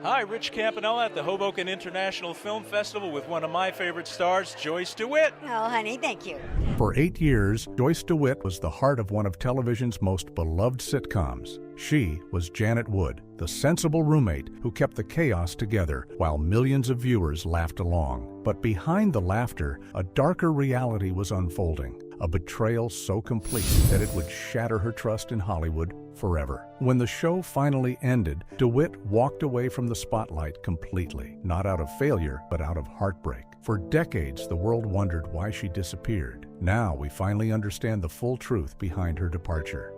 Hi, Rich Campanella at the Hoboken International Film Festival with one of my favorite stars, Joyce DeWitt. Oh, honey, thank you. For 8 years, Joyce DeWitt was the heart of one of television's most beloved sitcoms. She was Janet Wood, the sensible roommate who kept the chaos together while millions of viewers laughed along. But behind the laughter, a darker reality was unfolding. A betrayal so complete that it would shatter her trust in Hollywood forever. When the show finally ended, DeWitt walked away from the spotlight completely, not out of failure, but out of heartbreak. For decades, the world wondered why she disappeared. Now we finally understand the full truth behind her departure.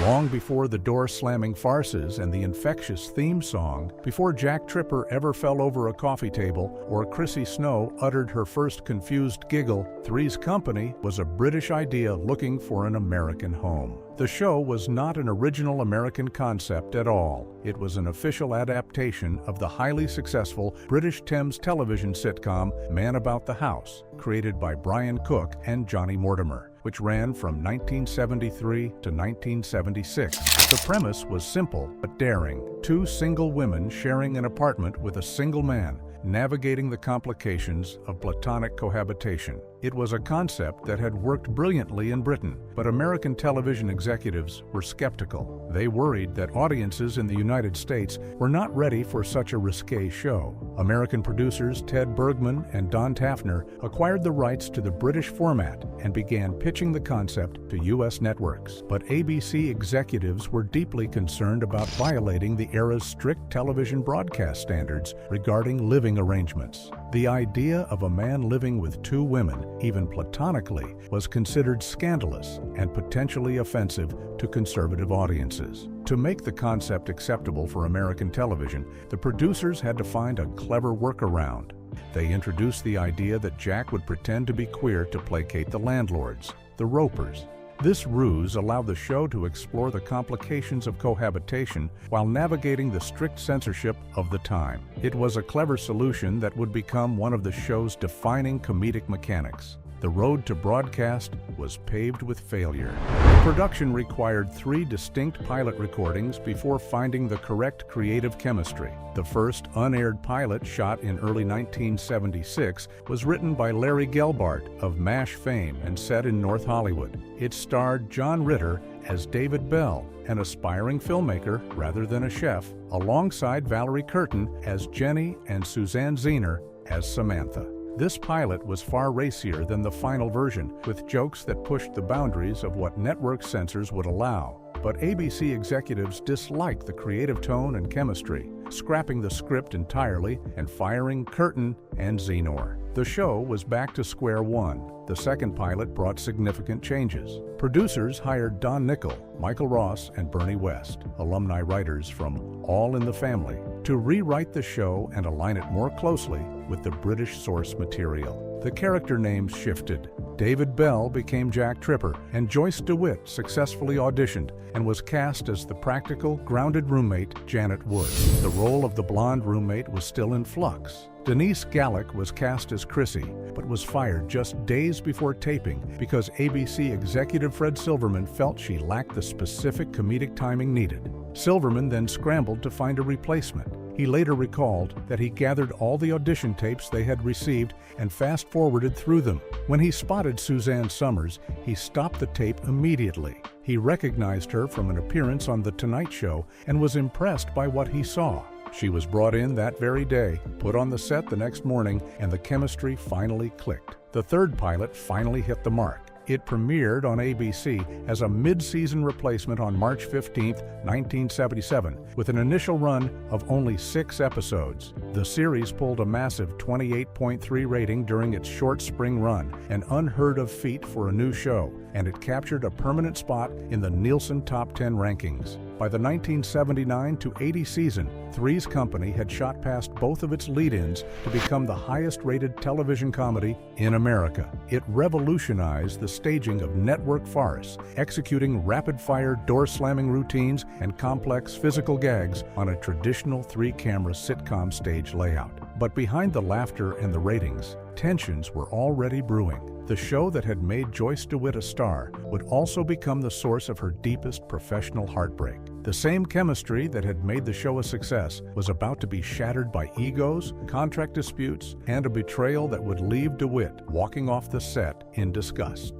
Long before the door-slamming farces and the infectious theme song, before Jack Tripper ever fell over a coffee table or Chrissy Snow uttered her first confused giggle, Three's Company was a British idea looking for an American home. The show was not an original American concept at all. It was an official adaptation of the highly successful British Thames television sitcom Man About the House, created by Brian Cook and Johnny Mortimer, which ran from 1973 to 1976. The premise was simple but daring. Two single women sharing an apartment with a single man, navigating the complications of platonic cohabitation. It was a concept that had worked brilliantly in Britain, but American television executives were skeptical. They worried that audiences in the United States were not ready for such a risque show. American producers Ted Bergman and Don Taffner acquired the rights to the British format and began pitching the concept to U.S. networks. But ABC executives were deeply concerned about violating the era's strict television broadcast standards regarding living arrangements. The idea of a man living with two women, even platonically, was considered scandalous and potentially offensive to conservative audiences. To make the concept acceptable for American television, the producers had to find a clever workaround. They introduced the idea that Jack would pretend to be queer to placate the landlords, the Ropers. This ruse allowed the show to explore the complications of cohabitation while navigating the strict censorship of the time. It was a clever solution that would become one of the show's defining comedic mechanics. The road to broadcast was paved with failure. Production required 3 distinct pilot recordings before finding the correct creative chemistry. The first unaired pilot, shot in early 1976, was written by Larry Gelbart of MASH fame and set in North Hollywood. It starred John Ritter as David Bell, an aspiring filmmaker rather than a chef, alongside Valerie Curtin as Jenny and Suzanne Zener as Samantha. This pilot was far racier than the final version, with jokes that pushed the boundaries of what network censors would allow. But ABC executives disliked the creative tone and chemistry, scrapping the script entirely and firing Curtin and Zener. The show was back to square one. The second pilot brought significant changes. Producers hired Don Nichol, Michael Ross, and Bernie West, alumni writers from All in the Family, to rewrite the show and align it more closely with the British source material. The character names shifted. David Bell became Jack Tripper, and Joyce DeWitt successfully auditioned and was cast as the practical, grounded roommate Janet Wood. The role of the blonde roommate was still in flux. Denise Gallick was cast as Chrissy, but was fired just days before taping because ABC executive Fred Silverman felt she lacked the specific comedic timing needed. Silverman then scrambled to find a replacement. He later recalled that he gathered all the audition tapes they had received and fast-forwarded through them. When he spotted Suzanne Summers, he stopped the tape immediately. He recognized her from an appearance on The Tonight Show and was impressed by what he saw. She was brought in that very day, put on the set the next morning, and the chemistry finally clicked. The third pilot finally hit the mark. It premiered on ABC as a mid-season replacement on March 15, 1977, with an initial run of only 6 episodes. The series pulled a massive 28.3 rating during its short spring run, an unheard-of feat for a new show, and it captured a permanent spot in the Nielsen Top 10 rankings. By the 1979 to 80 season, Three's Company had shot past both of its lead-ins to become the highest-rated television comedy in America. It revolutionized the staging of network farce, executing rapid-fire door-slamming routines and complex physical gags on a traditional 3-camera sitcom stage layout. But behind the laughter and the ratings, tensions were already brewing. The show that had made Joyce DeWitt a star would also become the source of her deepest professional heartbreak. The same chemistry that had made the show a success was about to be shattered by egos, contract disputes, and a betrayal that would leave DeWitt walking off the set in disgust.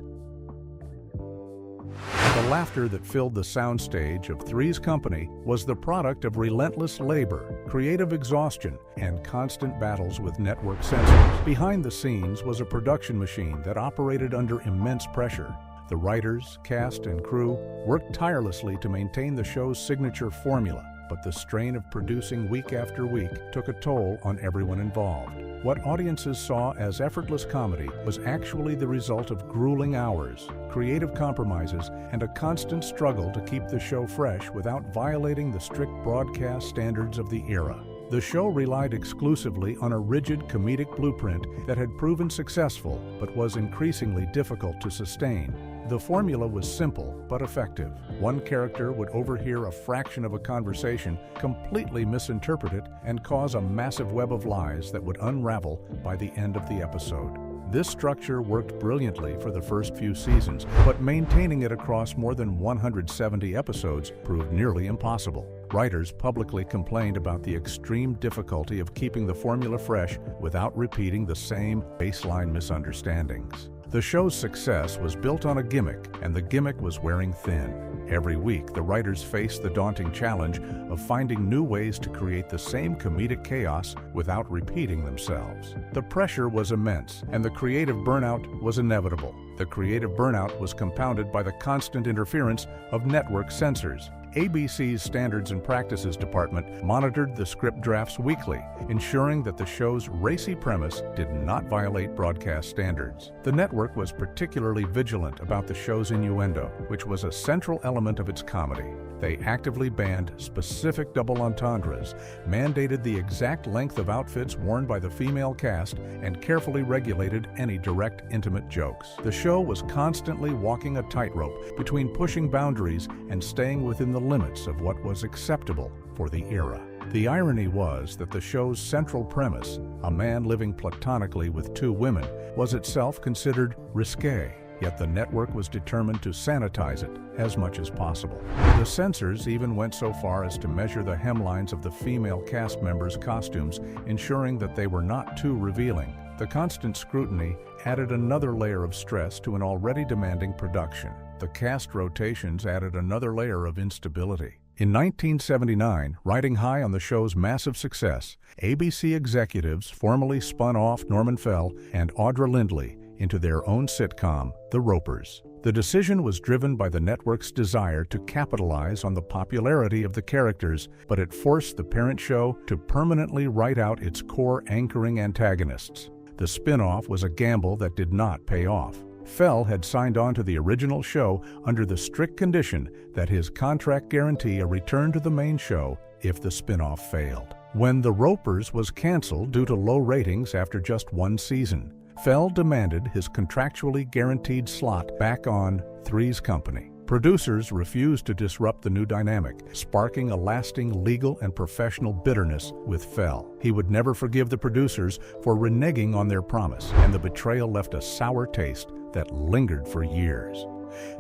The laughter that filled the soundstage of Three's Company was the product of relentless labor, creative exhaustion, and constant battles with network censors. Behind the scenes was a production machine that operated under immense pressure. The writers, cast, and crew worked tirelessly to maintain the show's signature formula, but the strain of producing week after week took a toll on everyone involved. What audiences saw as effortless comedy was actually the result of grueling hours, creative compromises, and a constant struggle to keep the show fresh without violating the strict broadcast standards of the era. The show relied exclusively on a rigid comedic blueprint that had proven successful but was increasingly difficult to sustain. The formula was simple but effective. One character would overhear a fraction of a conversation, completely misinterpret it, and cause a massive web of lies that would unravel by the end of the episode. This structure worked brilliantly for the first few seasons, but maintaining it across more than 170 episodes proved nearly impossible. Writers publicly complained about the extreme difficulty of keeping the formula fresh without repeating the same baseline misunderstandings. The show's success was built on a gimmick, and the gimmick was wearing thin. Every week, the writers faced the daunting challenge of finding new ways to create the same comedic chaos without repeating themselves. The pressure was immense, and the creative burnout was inevitable. The creative burnout was compounded by the constant interference of network censors. ABC's Standards and Practices Department monitored the script drafts weekly, ensuring that the show's racy premise did not violate broadcast standards. The network was particularly vigilant about the show's innuendo, which was a central element of its comedy. They actively banned specific double entendres, mandated the exact length of outfits worn by the female cast, and carefully regulated any direct, intimate jokes. The show was constantly walking a tightrope between pushing boundaries and staying within the limits of what was acceptable for the era. The irony was that the show's central premise, a man living platonically with two women, was itself considered risque. Yet the network was determined to sanitize it as much as possible. The censors even went so far as to measure the hemlines of the female cast members' costumes, ensuring that they were not too revealing. The constant scrutiny added another layer of stress to an already demanding production. The cast rotations added another layer of instability. In 1979, riding high on the show's massive success, ABC executives formally spun off Norman Fell and Audra Lindley into their own sitcom, The Ropers. The decision was driven by the network's desire to capitalize on the popularity of the characters, but it forced the parent show to permanently write out its core anchoring antagonists. The spin-off was a gamble that did not pay off. Fell had signed on to the original show under the strict condition that his contract guaranteed a return to the main show if the spin-off failed. When The Ropers was canceled due to low ratings after just one season, Fell demanded his contractually guaranteed slot back on Three's Company. Producers refused to disrupt the new dynamic, sparking a lasting legal and professional bitterness with Fell. He would never forgive the producers for reneging on their promise, and the betrayal left a sour taste that lingered for years.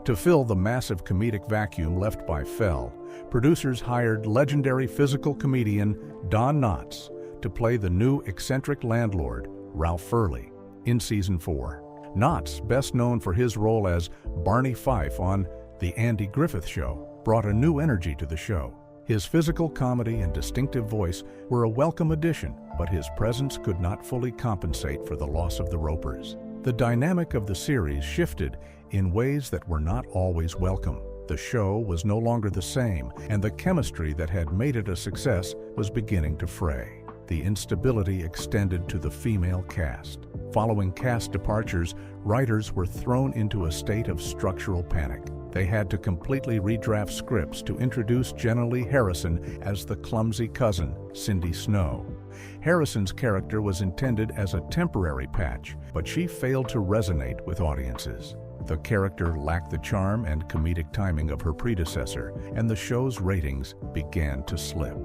To fill the massive comedic vacuum left by Fell, producers hired legendary physical comedian Don Knotts to play the new eccentric landlord, Ralph Furley, in Season 4. Knotts, best known for his role as Barney Fife on The Andy Griffith Show, brought a new energy to the show. His physical comedy and distinctive voice were a welcome addition, but his presence could not fully compensate for the loss of the Ropers. The dynamic of the series shifted in ways that were not always welcome. The show was no longer the same, and the chemistry that had made it a success was beginning to fray. The instability extended to the female cast. Following cast departures, writers were thrown into a state of structural panic. They had to completely redraft scripts to introduce Jenna Lee Harrison as the clumsy cousin, Cindy Snow. Harrison's character was intended as a temporary patch, but she failed to resonate with audiences. The character lacked the charm and comedic timing of her predecessor, and the show's ratings began to slip.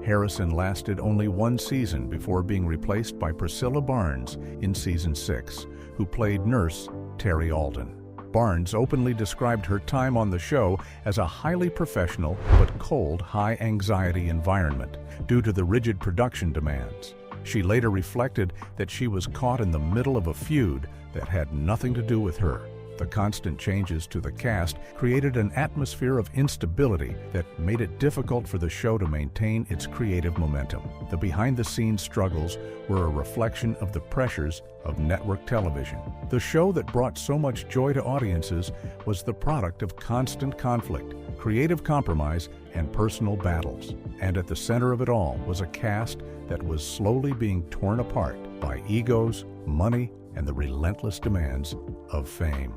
Harrison lasted only one season before being replaced by Priscilla Barnes in season 6, who played nurse Terry Alden. Barnes openly described her time on the show as a highly professional but cold, high-anxiety environment due to the rigid production demands. She later reflected that she was caught in the middle of a feud that had nothing to do with her. The constant changes to the cast created an atmosphere of instability that made it difficult for the show to maintain its creative momentum. The behind-the-scenes struggles were a reflection of the pressures of network television. The show that brought so much joy to audiences was the product of constant conflict, creative compromise, and personal battles. And at the center of it all was a cast that was slowly being torn apart by egos, money, and the relentless demands of fame.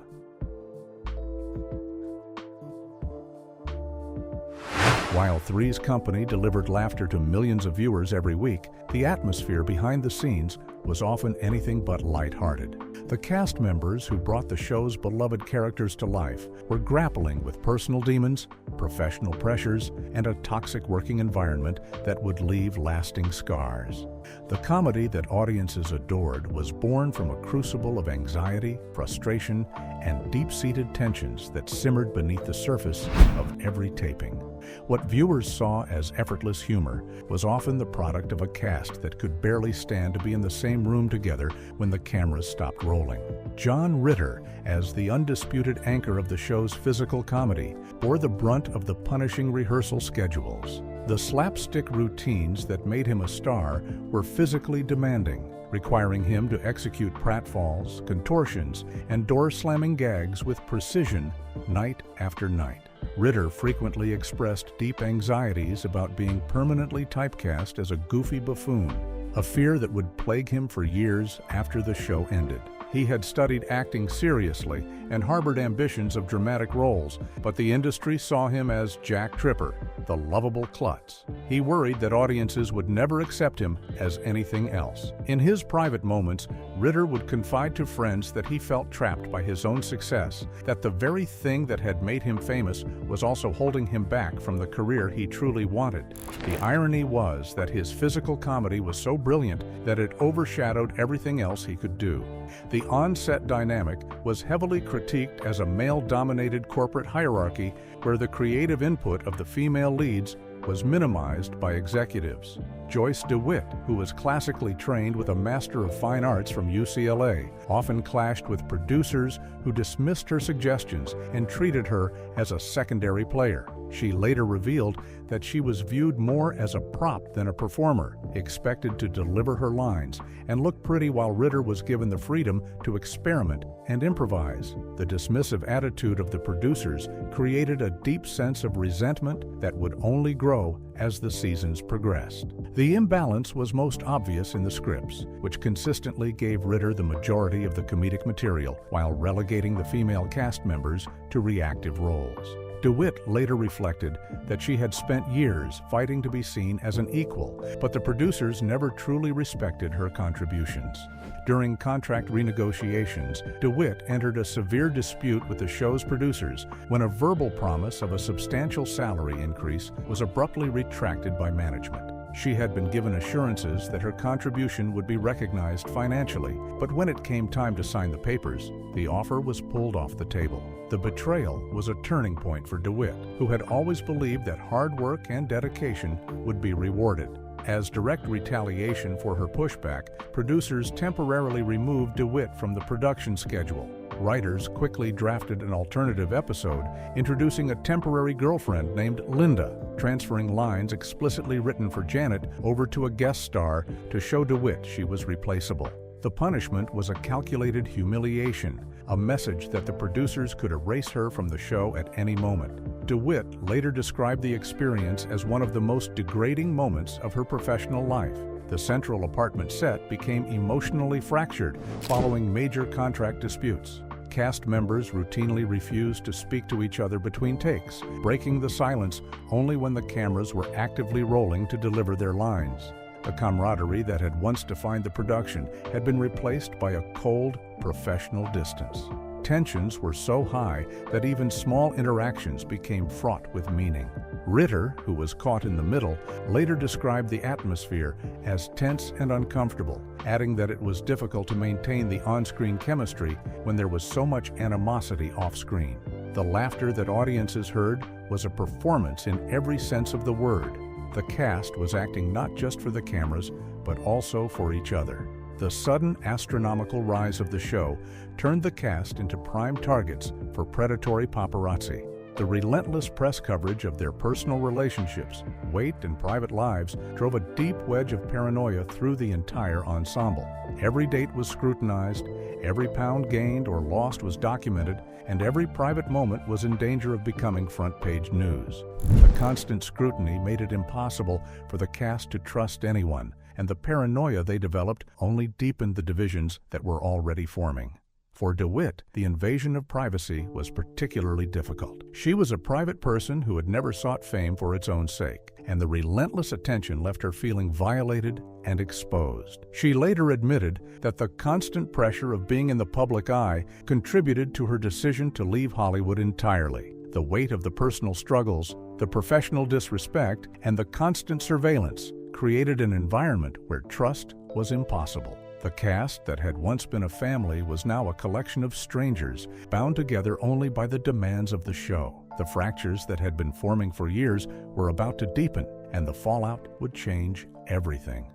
While Three's Company delivered laughter to millions of viewers every week, the atmosphere behind the scenes was often anything but lighthearted. The cast members who brought the show's beloved characters to life were grappling with personal demons, professional pressures, and a toxic working environment that would leave lasting scars. The comedy that audiences adored was born from a crucible of anxiety, frustration, and deep-seated tensions that simmered beneath the surface of every taping. What viewers saw as effortless humor was often the product of a cast that could barely stand to be in the same room together when the cameras stopped rolling. John Ritter, as the undisputed anchor of the show's physical comedy, bore the brunt of the punishing rehearsal schedules. The slapstick routines that made him a star were physically demanding, requiring him to execute pratfalls, contortions, and door-slamming gags with precision night after night. Ritter frequently expressed deep anxieties about being permanently typecast as a goofy buffoon, a fear that would plague him for years after the show ended. He had studied acting seriously and harbored ambitions of dramatic roles, but the industry saw him as Jack Tripper, the lovable klutz. He worried that audiences would never accept him as anything else. In his private moments, Ritter would confide to friends that he felt trapped by his own success, that the very thing that had made him famous was also holding him back from the career he truly wanted. The irony was that his physical comedy was so brilliant that it overshadowed everything else he could do. The on-set dynamic was heavily critiqued as a male-dominated corporate hierarchy where the creative input of the female leads was minimized by executives. Joyce DeWitt, who was classically trained with a Master of Fine Arts from UCLA, often clashed with producers who dismissed her suggestions and treated her as a secondary player. She later revealed that she was viewed more as a prop than a performer, expected to deliver her lines and look pretty while Ritter was given the freedom to experiment and improvise. The dismissive attitude of the producers created a deep sense of resentment that would only grow as the seasons progressed. The imbalance was most obvious in the scripts, which consistently gave Ritter the majority of the comedic material while relegating the female cast members to reactive roles. DeWitt later reflected that she had spent years fighting to be seen as an equal, but the producers never truly respected her contributions. During contract renegotiations, DeWitt entered a severe dispute with the show's producers when a verbal promise of a substantial salary increase was abruptly retracted by management. She had been given assurances that her contribution would be recognized financially, but when it came time to sign the papers, the offer was pulled off the table. The betrayal was a turning point for DeWitt, who had always believed that hard work and dedication would be rewarded. As direct retaliation for her pushback, producers temporarily removed DeWitt from the production schedule. Writers quickly drafted an alternative episode, introducing a temporary girlfriend named Linda, transferring lines explicitly written for Janet over to a guest star to show DeWitt she was replaceable. The punishment was a calculated humiliation, a message that the producers could erase her from the show at any moment. DeWitt later described the experience as one of the most degrading moments of her professional life. The central apartment set became emotionally fractured following major contract disputes. Cast members routinely refused to speak to each other between takes, breaking the silence only when the cameras were actively rolling to deliver their lines. The camaraderie that had once defined the production had been replaced by a cold, professional distance. tensions were so high that even small interactions became fraught with meaning. Ritter, who was caught in the middle, later described the atmosphere as tense and uncomfortable, adding that it was difficult to maintain the on-screen chemistry when there was so much animosity off-screen. The laughter that audiences heard was a performance in every sense of the word. The cast was acting not just for the cameras, but also for each other. The sudden astronomical rise of the show turned the cast into prime targets for predatory paparazzi. The relentless press coverage of their personal relationships, weight, and private lives drove a deep wedge of paranoia through the entire ensemble. Every date was scrutinized, every pound gained or lost was documented, and every private moment was in danger of becoming front-page news. The constant scrutiny made it impossible for the cast to trust anyone, and the paranoia they developed only deepened the divisions that were already forming. For DeWitt, the invasion of privacy was particularly difficult. She was a private person who had never sought fame for its own sake, and the relentless attention left her feeling violated and exposed. She later admitted that the constant pressure of being in the public eye contributed to her decision to leave Hollywood entirely. The weight of the personal struggles, the professional disrespect, and the constant surveillance created an environment where trust was impossible. The cast that had once been a family was now a collection of strangers, bound together only by the demands of the show. The fractures that had been forming for years were about to deepen, and the fallout would change everything.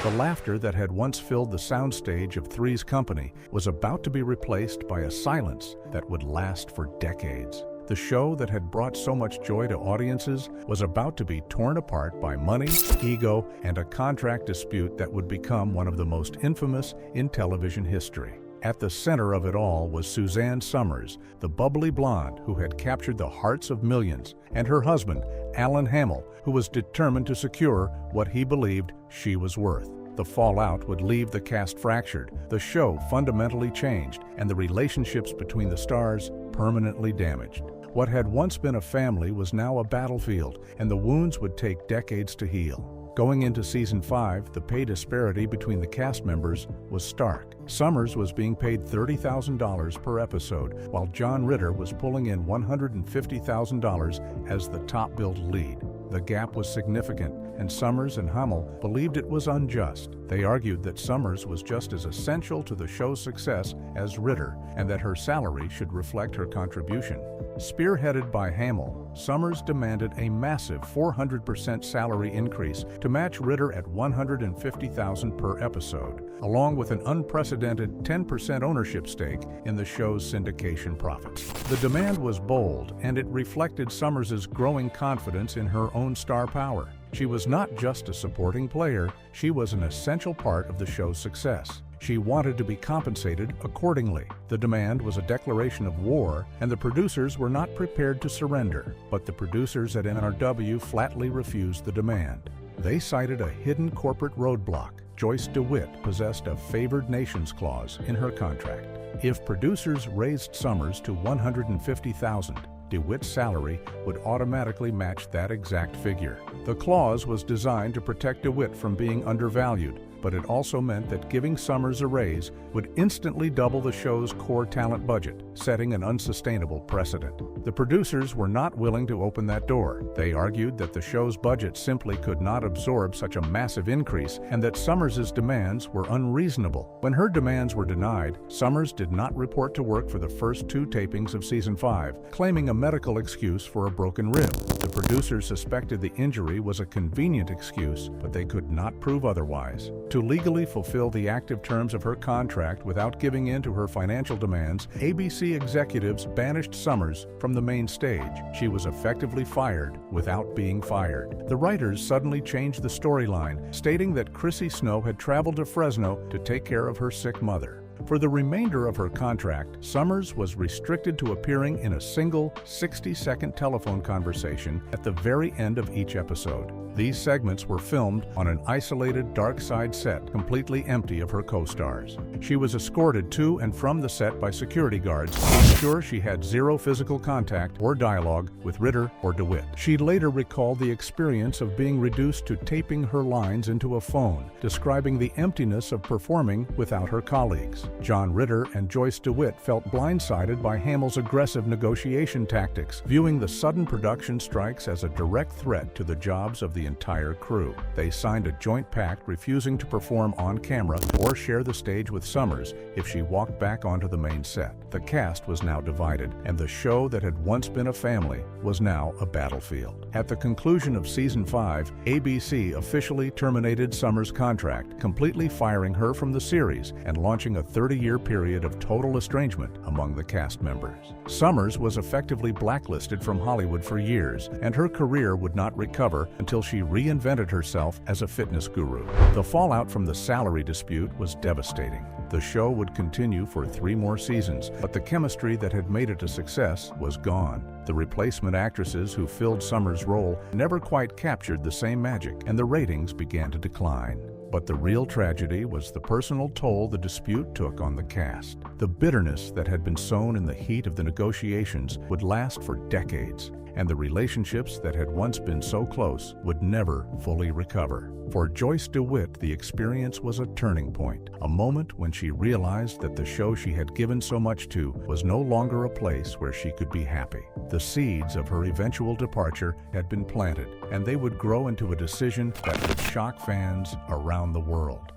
The laughter that had once filled the soundstage of Three's Company was about to be replaced by a silence that would last for decades. The show that had brought so much joy to audiences was about to be torn apart by money, ego, and a contract dispute that would become one of the most infamous in television history. At the center of it all was Suzanne Somers, the bubbly blonde who had captured the hearts of millions, and her husband, Alan Hamel, who was determined to secure what he believed she was worth. The fallout would leave the cast fractured, the show fundamentally changed, and the relationships between the stars permanently damaged. What had once been a family was now a battlefield, and the wounds would take decades to heal. Going into season 5, the pay disparity between the cast members was stark. Somers was being paid $30,000 per episode, while John Ritter was pulling in $150,000 as the top-billed lead. The gap was significant, and Somers and Hamel believed it was unjust. They argued that Somers was just as essential to the show's success as Ritter, and that her salary should reflect her contribution. Spearheaded by Hamel, Somers demanded a massive 400% salary increase to match Ritter at $150,000 per episode, along with an unprecedented 10% ownership stake in the show's syndication profits. The demand was bold, and it reflected Somers' growing confidence in her own star power. She was not just a supporting player, she was an essential part of the show's success. She wanted to be compensated accordingly. The demand was a declaration of war, and the producers were not prepared to surrender. But the producers at NRW flatly refused the demand. They cited a hidden corporate roadblock. Joyce DeWitt possessed a favored nations clause in her contract. If producers raised Somers to $150,000, DeWitt's salary would automatically match that exact figure. The clause was designed to protect DeWitt from being undervalued, but it also meant that giving Somers a raise would instantly double the show's core talent budget, setting an unsustainable precedent. The producers were not willing to open that door. They argued that the show's budget simply could not absorb such a massive increase, and that Somers' demands were unreasonable. When her demands were denied, Somers did not report to work for the first 2 tapings of season 5, claiming a medical excuse for a broken rib. The producers suspected the injury was a convenient excuse, but they could not prove otherwise. To legally fulfill the active terms of her contract without giving in to her financial demands, ABC executives banished Somers from the main stage. She was effectively fired without being fired. The writers suddenly changed the storyline, stating that Chrissy Snow had traveled to Fresno to take care of her sick mother. For the remainder of her contract, Somers was restricted to appearing in a single 60-second telephone conversation at the very end of each episode. These segments were filmed on an isolated dark side set, completely empty of her co-stars. She was escorted to and from the set by security guards to ensure she had zero physical contact or dialogue with Ritter or DeWitt. She later recalled the experience of being reduced to taping her lines into a phone, describing the emptiness of performing without her colleagues. strikes. John Ritter and Joyce DeWitt felt blindsided by Hamill's aggressive negotiation tactics, viewing the sudden production strikes as a direct threat to the jobs of the entire crew. They signed a joint pact refusing to perform on camera or share the stage with Summers if she walked back onto the main set. The cast was now divided, and the show that had once been a family was now a battlefield. At the conclusion of season 5, ABC officially terminated Summers' contract, completely firing her from the series and launching a 30-year period of total estrangement among the cast members. Summers was effectively blacklisted from Hollywood for years, and her career would not recover until she reinvented herself as a fitness guru. The fallout from the salary dispute was devastating. The show would continue for 3 more seasons, but the chemistry that had made it a success was gone. The replacement actresses who filled Summers' role never quite captured the same magic, and the ratings began to decline. But the real tragedy was the personal toll the dispute took on the cast. The bitterness that had been sown in the heat of the negotiations would last for decades, and the relationships that had once been so close would never fully recover. For Joyce DeWitt, the experience was a turning point, a moment when she realized that the show she had given so much to was no longer a place where she could be happy. The seeds of her eventual departure had been planted, and they would grow into a decision that would shock fans around the world.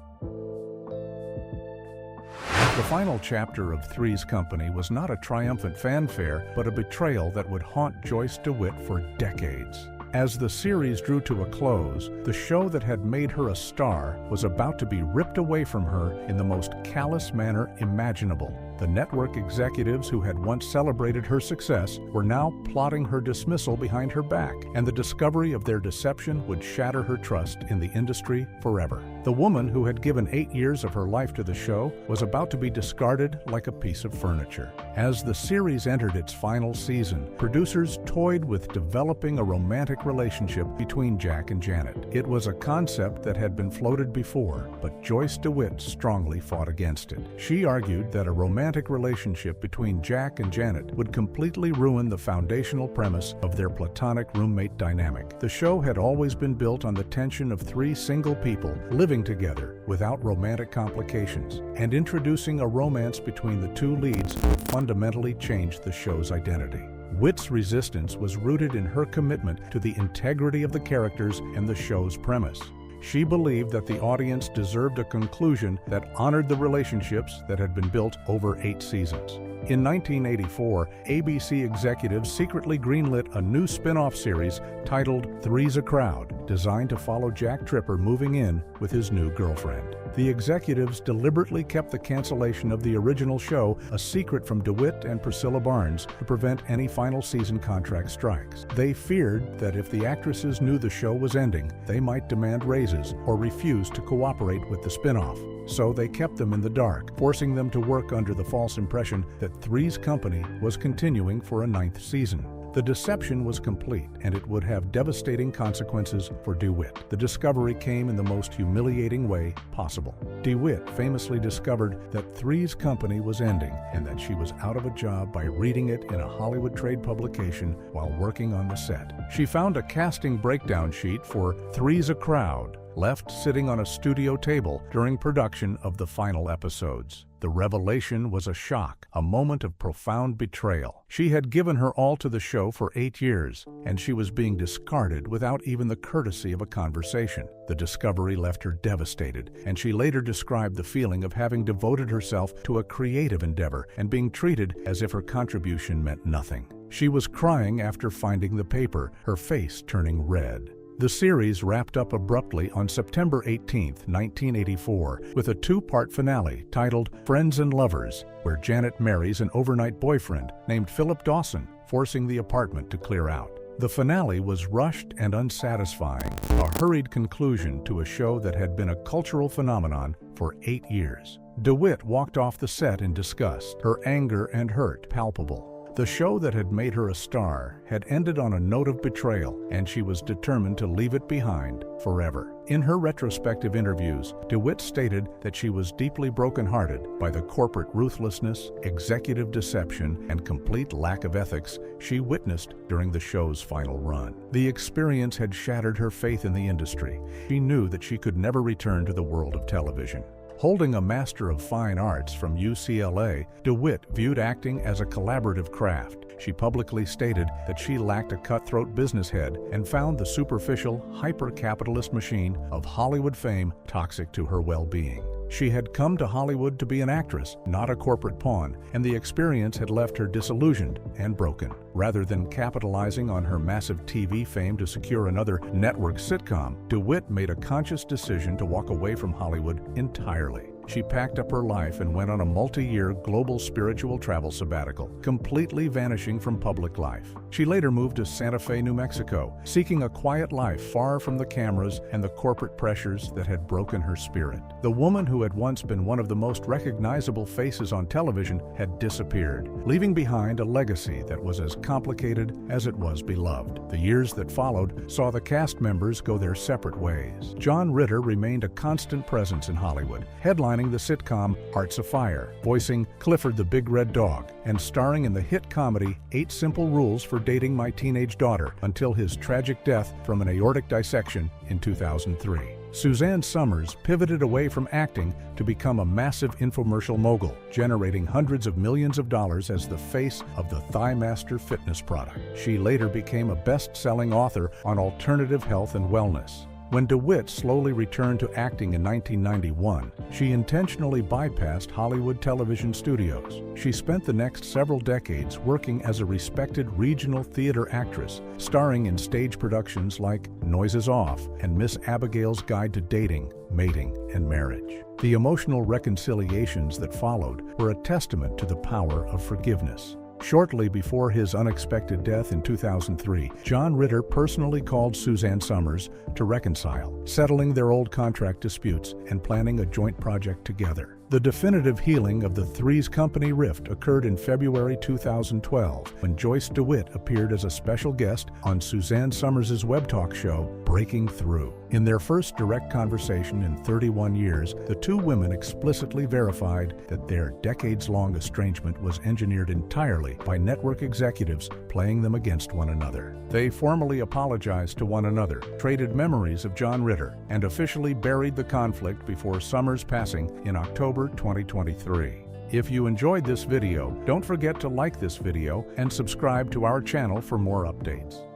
The final chapter of Three's Company was not a triumphant fanfare, but a betrayal that would haunt Joyce DeWitt for decades. As the series drew to a close, the show that had made her a star was about to be ripped away from her in the most callous manner imaginable. The network executives who had once celebrated her success were now plotting her dismissal behind her back, and the discovery of their deception would shatter her trust in the industry forever. The woman who had given 8 years of her life to the show was about to be discarded like a piece of furniture. As the series entered its final season, producers toyed with developing a romantic relationship between Jack and Janet. It was a concept that had been floated before, but Joyce DeWitt strongly fought against it. She argued that a romantic relationship between Jack and Janet would completely ruin the foundational premise of their platonic roommate dynamic. The show had always been built on the tension of 3 single people living together without romantic complications, and introducing a romance between the 2 leads fundamentally changed the show's identity. Witt's resistance was rooted in her commitment to the integrity of the characters and the show's premise. She believed that the audience deserved a conclusion that honored the relationships that had been built over 8 seasons. In 1984, ABC executives secretly greenlit a new spin-off series titled Three's a Crowd, designed to follow Jack Tripper moving in with his new girlfriend. The executives deliberately kept the cancellation of the original show a secret from DeWitt and Priscilla Barnes to prevent any final season contract strikes. They feared that if the actresses knew the show was ending, they might demand raises or refuse to cooperate with the spin-off. So they kept them in the dark, forcing them to work under the false impression that Three's Company was continuing for a 9th season. The deception was complete, and it would have devastating consequences for DeWitt. The discovery came in the most humiliating way possible. DeWitt famously discovered that Three's Company was ending and that she was out of a job by reading it in a Hollywood trade publication while working on the set. She found a casting breakdown sheet for Three's a Crowd, left sitting on a studio table during production of the final episodes. The revelation was a shock, a moment of profound betrayal. She had given her all to the show for 8 years, and she was being discarded without even the courtesy of a conversation. The discovery left her devastated, and she later described the feeling of having devoted herself to a creative endeavor and being treated as if her contribution meant nothing. She was crying after finding the paper, her face turning red. The series wrapped up abruptly on September 18, 1984, with a 2-part finale titled Friends and Lovers, where Janet marries an overnight boyfriend named Philip Dawson, forcing the apartment to clear out. The finale was rushed and unsatisfying, a hurried conclusion to a show that had been a cultural phenomenon for 8 years. DeWitt walked off the set in disgust, her anger and hurt palpable. The show that had made her a star had ended on a note of betrayal, and she was determined to leave it behind forever. In her retrospective interviews, DeWitt stated that she was deeply brokenhearted by the corporate ruthlessness, executive deception, and complete lack of ethics she witnessed during the show's final run. The experience had shattered her faith in the industry. She knew that she could never return to the world of television. Holding a Master of Fine Arts from UCLA, DeWitt viewed acting as a collaborative craft. She publicly stated that she lacked a cutthroat business head and found the superficial, hyper-capitalist machine of Hollywood fame toxic to her well-being. She had come to Hollywood to be an actress, not a corporate pawn, and the experience had left her disillusioned and broken. Rather than capitalizing on her massive TV fame to secure another network sitcom, DeWitt made a conscious decision to walk away from Hollywood entirely. She packed up her life and went on a multi-year global spiritual travel sabbatical, completely vanishing from public life. She later moved to Santa Fe, New Mexico, seeking a quiet life far from the cameras and the corporate pressures that had broken her spirit. The woman who had once been one of the most recognizable faces on television had disappeared, leaving behind a legacy that was as complicated as it was beloved. The years that followed saw the cast members go their separate ways. John Ritter remained a constant presence in Hollywood, headlining the sitcom Hearts of Fire, voicing Clifford the Big Red Dog, and starring in the hit comedy 8 Simple Rules for Dating My Teenage Daughter until his tragic death from an aortic dissection in 2003. Suzanne Somers pivoted away from acting to become a massive infomercial mogul, generating hundreds of millions of dollars as the face of the ThighMaster fitness product. She later became a best-selling author on alternative health and wellness. When DeWitt slowly returned to acting in 1991, she intentionally bypassed Hollywood television studios. She spent the next several decades working as a respected regional theater actress, starring in stage productions like Noises Off and Miss Abigail's Guide to Dating, Mating, and Marriage. The emotional reconciliations that followed were a testament to the power of forgiveness. Shortly before his unexpected death in 2003, John Ritter personally called Suzanne Somers to reconcile, settling their old contract disputes and planning a joint project together. The definitive healing of the Three's Company rift occurred in February 2012 when Joyce DeWitt appeared as a special guest on Suzanne Somers' web talk show, Breaking Through. In their first direct conversation in 31 years, the two women explicitly verified that their decades-long estrangement was engineered entirely by network executives playing them against one another. They formally apologized to one another, traded memories of John Ritter, and officially buried the conflict before Somers' passing in October 2023. If you enjoyed this video, don't forget to like this video and subscribe to our channel for more updates.